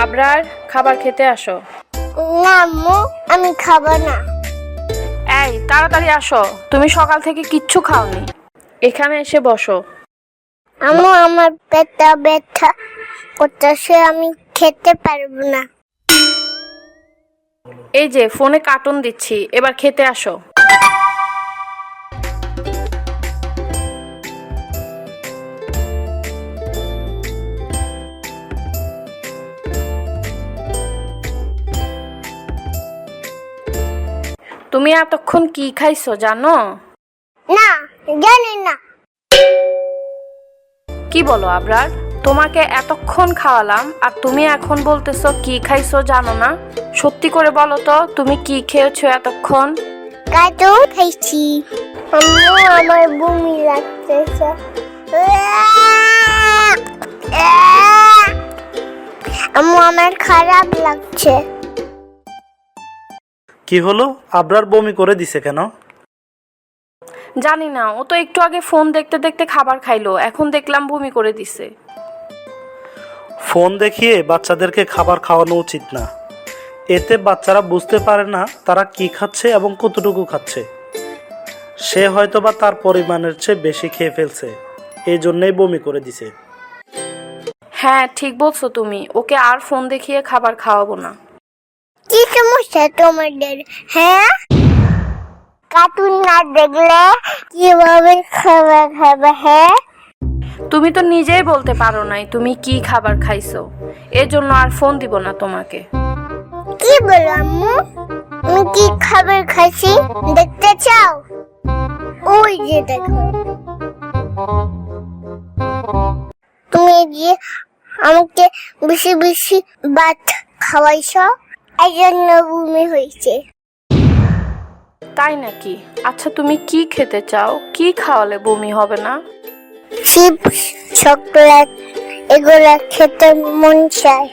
আবরার, খাবার খেতে আসো। না আম্মু, আমি খাবো না। এই তাড়াতাড়ি আসো, তুমি সকাল থেকে কিচ্ছু খাওনি। এখানে এসে বসো। আম্মু, আমার পেটটা ব্যথা করতেছে, আমি খেতে পারবো না। এই যে ফোনে কার্টুন দিচ্ছি, এবার খেতে আসো। তুমি এতক্ষণ কি খাইছো জানো? না, জানি না। কি বলো আবরার? তোমাকে এতক্ষণ খাওয়ালাম আর তুমি এখন বলতেছো কি খাইছো জানো না? সত্যি করে বলো তো, তুমি কি খেয়েছো এতক্ষণ? কার্টুন খাইছি। আম্মু, আমার বমি লাগতেছে। আম্মু, আমার খারাপ লাগছে। কি হলো? আবরার বমি করে দিছে কেন? জানি না, ও তো একটু আগে ফোন দেখতে দেখতে খাবার খাইলো, এখন দেখলাম বমি করে দিছে। ফোন দেখিয়ে বাচ্চাদেরকে খাবার খাওয়ানো উচিত না। এতে বাচ্চারা বুঝতে পারে না তারা কি খাচ্ছে এবং কতটুকু খাচ্ছে। সে হয়তোবা তার পরিমাণের চেয়ে বেশি খেয়ে ফেলছে, এই জন্যই বমি করে দিছে। হ্যাঁ ঠিক বলছো তুমি, ওকে আর ফোন দেখিয়ে খাবার খাওয়াবো না। কি সমস্যা তোমাদের? হ্যাঁ, কার্টুন না দেখলে কিভাবে খাবার খাবে? হ্যাঁ, তুমি তো নিজেই বলতে পারো নাই তুমি কি খাবার খাইছো, এজন্য আর ফোন দিব না তোমাকে। কি বলো আম্মু? আমি কি খাবার খাইছি দেখতে চাও? ওই যে দেখো, তুমি যে আমাকে বেশি বেশি ভাত খাওয়াইছো, এই জন্য বমি হয়েছে। তাই নাকি? আচ্ছা তুমি কি খেতে চাও? কি খাওয়ালে বমি হবে না? চিপস, চকলেট এগুলা খেতে মন চায়।